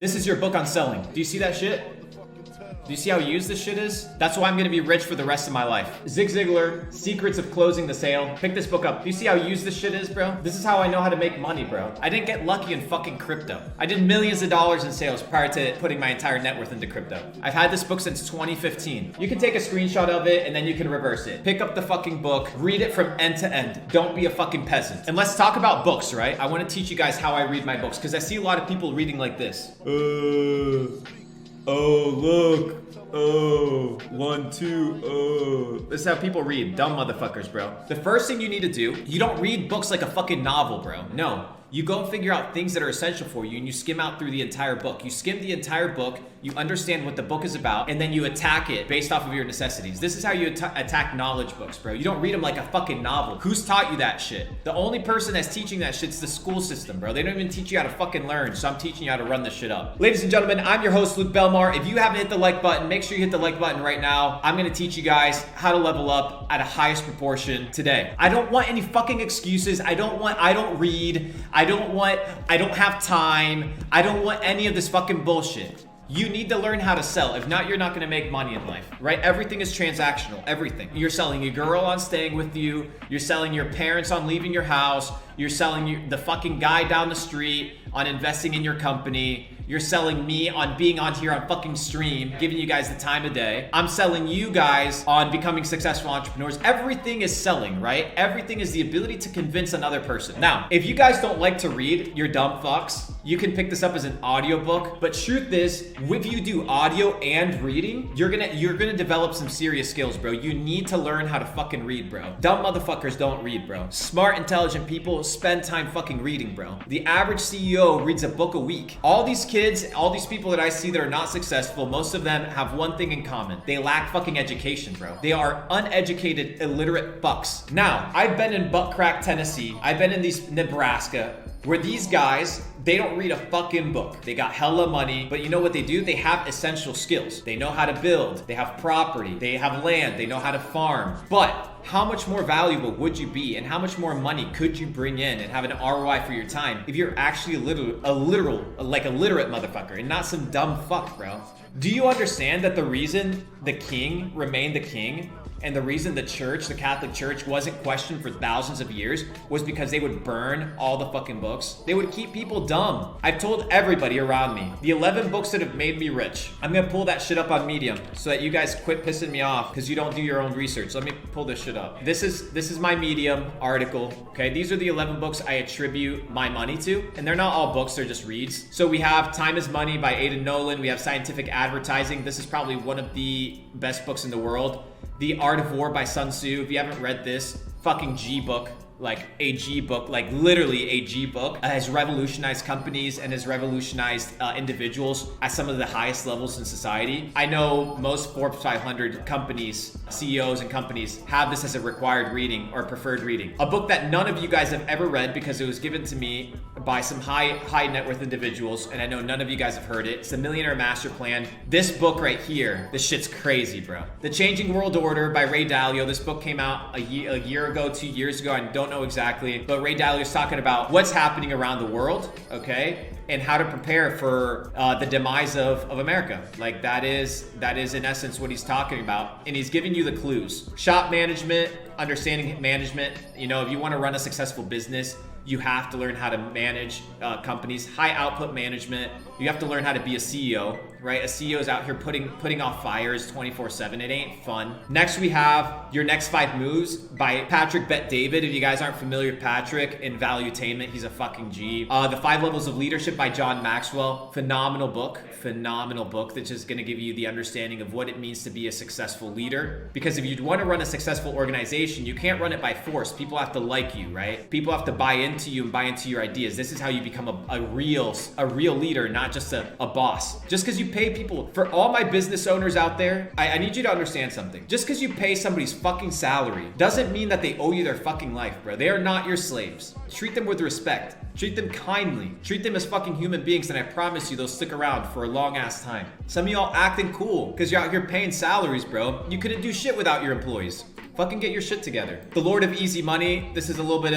This is your book on selling. Do you see that shit? Do you see how used this shit is? That's why I'm gonna be rich for the rest of my life. Zig Ziglar, Secrets of Closing the Sale. Pick this book up. Do you see how used this shit is, bro? This is how I know how to make money, bro. I didn't get lucky in fucking crypto. I did millions of dollars in sales prior to putting my entire net worth into crypto. I've had this book since 2015. You can take a screenshot of it and then you can reverse it. Pick up the fucking book, read it from end to end. Don't be a fucking peasant. And let's talk about books, right? I wanna teach you guys how I read my books because I see a lot of people reading like this. Oh, look. Oh, 1, 2, oh. This is how people read. Dumb motherfuckers, bro. The first thing you need to do, you don't read books like a fucking novel, bro. No. You go and figure out things that are essential for you and you skim out through the entire book. You skim the entire book, you understand what the book is about, and then you attack it based off of your necessities. This is how you attack knowledge books, bro. You don't read them like a fucking novel. Who's taught you that shit? The only person that's teaching that shit's the school system, bro. They don't even teach you how to fucking learn, so I'm teaching you how to run this shit up. Ladies and gentlemen, I'm your host, Luke Belmar. If you haven't hit the like button, make sure you hit the like button right now. I'm gonna teach you guys how to level up at a highest proportion today. I don't want any fucking excuses. I don't read. I don't have time. I don't want any of this fucking bullshit. You need to learn how to sell. If not, you're not gonna make money in life, right? Everything is transactional, everything. You're selling your girl on staying with you. You're selling your parents on leaving your house. You're selling the fucking guy down the street on investing in your company. You're selling me on being on here on fucking stream, giving you guys the time of day. I'm selling you guys on becoming successful entrepreneurs. Everything is selling, right? Everything is the ability to convince another person. Now, if you guys don't like to read, you're dumb fucks, you can pick this up as an audiobook. But truth is, if you do audio and reading, you're gonna develop some serious skills, bro. You need to learn how to fucking read, bro. Dumb motherfuckers don't read, bro. Smart, intelligent people spend time fucking reading, bro. The average CEO reads a book a week. All these kids, all these people that I see that are not successful, most of them have one thing in common. They lack fucking education, bro. They are uneducated, illiterate fucks. Now, I've been in butt crack Tennessee. I've been in Nebraska, where these guys, they don't read a fucking book. They got hella money, but you know what they do? They have essential skills. They know how to build, they have property, they have land, they know how to farm. But how much more valuable would you be and how much more money could you bring in and have an ROI for your time if you're actually a literate motherfucker and not some dumb fuck, bro? Do you understand that the reason the king remained the king and the reason the church, the Catholic Church, wasn't questioned for thousands of years was because they would burn all the fucking books? They would keep people dumb. I've told everybody around me, the 11 books that have made me rich. I'm gonna pull that shit up on Medium so that you guys quit pissing me off because you don't do your own research. Let me pull this shit up. This is my Medium article, okay? These are the 11 books I attribute my money to, and they're not all books, they're just reads. So we have Time is Money by Aidan Nolan. We have Scientific Advertising. This is probably one of the best books in the world. The Art of War by Sun Tzu. If you haven't read this, fucking G book, like a G book, like literally a G book, has revolutionized companies and has revolutionized individuals at some of the highest levels in society. I know most Forbes 500 companies, CEOs and companies have this as a required reading or preferred reading. A book that none of you guys have ever read because it was given to me by some high net worth individuals, and I know none of you guys have heard it. It's the Millionaire Master Plan. This book right here, this shit's crazy, bro. The Changing World Order by Ray Dalio. This book came out a year ago, 2 years ago. I don't know exactly, but Ray Dalio is talking about what's happening around the world, okay, and how to prepare for the demise of America. Like that is in essence what he's talking about, and he's giving you the clues. Shop management, understanding management. You know, if you want to run a successful business, you have to learn how to manage companies. High output management. You have to learn how to be a CEO, right? A CEO is out here putting off fires 24/7. It ain't fun. Next, we have Your Next 5 Moves by Patrick Bet-David. If you guys aren't familiar with Patrick in Valuetainment, he's a fucking G. The 5 Levels of Leadership by John Maxwell. Phenomenal book that's just gonna give you the understanding of what it means to be a successful leader. Because if you want to run a successful organization, you can't run it by force. People have to like you, right? People have to buy into you and buy into your ideas. This is how you become a real leader, not just a boss. Just because you pay people, for all my business owners out there, I need you to understand something. Just because you pay somebody's fucking salary doesn't mean that they owe you their fucking life, bro. They are not your slaves. Treat them with respect. Treat them kindly. Treat them as fucking human beings, and I promise you they'll stick around for a long ass time. Some of y'all acting cool because you're out here paying salaries, bro. You couldn't do shit without your employees. fucking get your shit together. The Lord of Easy Money. This is a little bit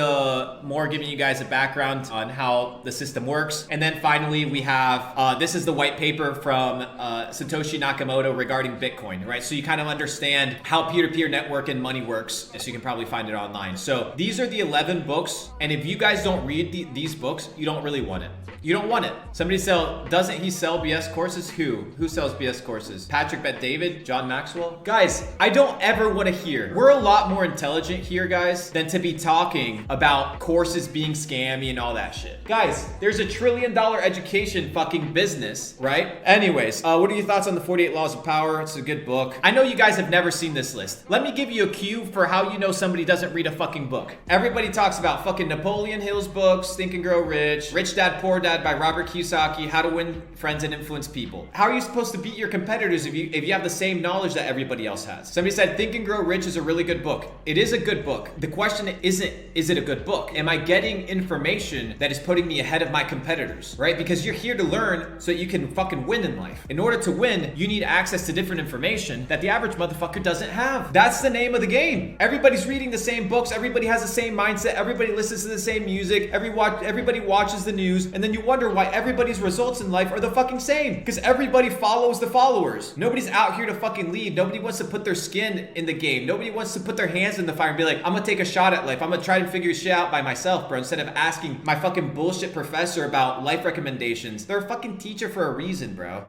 more giving you guys a background on how the system works. And then finally, we have, this is the white paper from Satoshi Nakamoto regarding Bitcoin, right? So you kind of understand how peer-to-peer network and money works. So you can probably find it online. So these are the 11 books. And if you guys don't read these books, you don't really want it. You don't want it. Somebody doesn't he sell BS courses? Who sells BS courses? Patrick Bet-David? John Maxwell? Guys, I don't ever want to hear. We're a lot more intelligent here, guys, than to be talking about courses being scammy and all that shit. Guys, there's a $1 trillion education fucking business, right? Anyways, what are your thoughts on the 48 Laws of Power? It's a good book. I know you guys have never seen this list. Let me give you a cue for how you know somebody doesn't read a fucking book. Everybody talks about fucking Napoleon Hill's books, Think and Grow Rich, Rich Dad Poor Dad by Robert Kiyosaki, How to Win Friends and Influence People. How are you supposed to beat your competitors if you have the same knowledge that everybody else has? Somebody said Think and Grow Rich is a really good book. It is a good book. The question isn't, is it a good book? Am I getting information that is putting me ahead of my competitors, right? Because you're here to learn so that you can fucking win in life. In order to win, you need access to different information that the average motherfucker doesn't have. That's the name of the game. Everybody's reading the same books. Everybody has the same mindset. Everybody listens to the same music. Everybody watches the news. And then you wonder why everybody's results in life are the fucking same. Because everybody follows the followers. Nobody's out here to fucking lead. Nobody wants to put their skin in the game. Nobody wants to put their hands in the fire and be like, I'm gonna take a shot at life. I'm gonna try to figure shit out by myself, bro. Instead of asking my fucking bullshit professor about life recommendations. They're a fucking teacher for a reason, bro.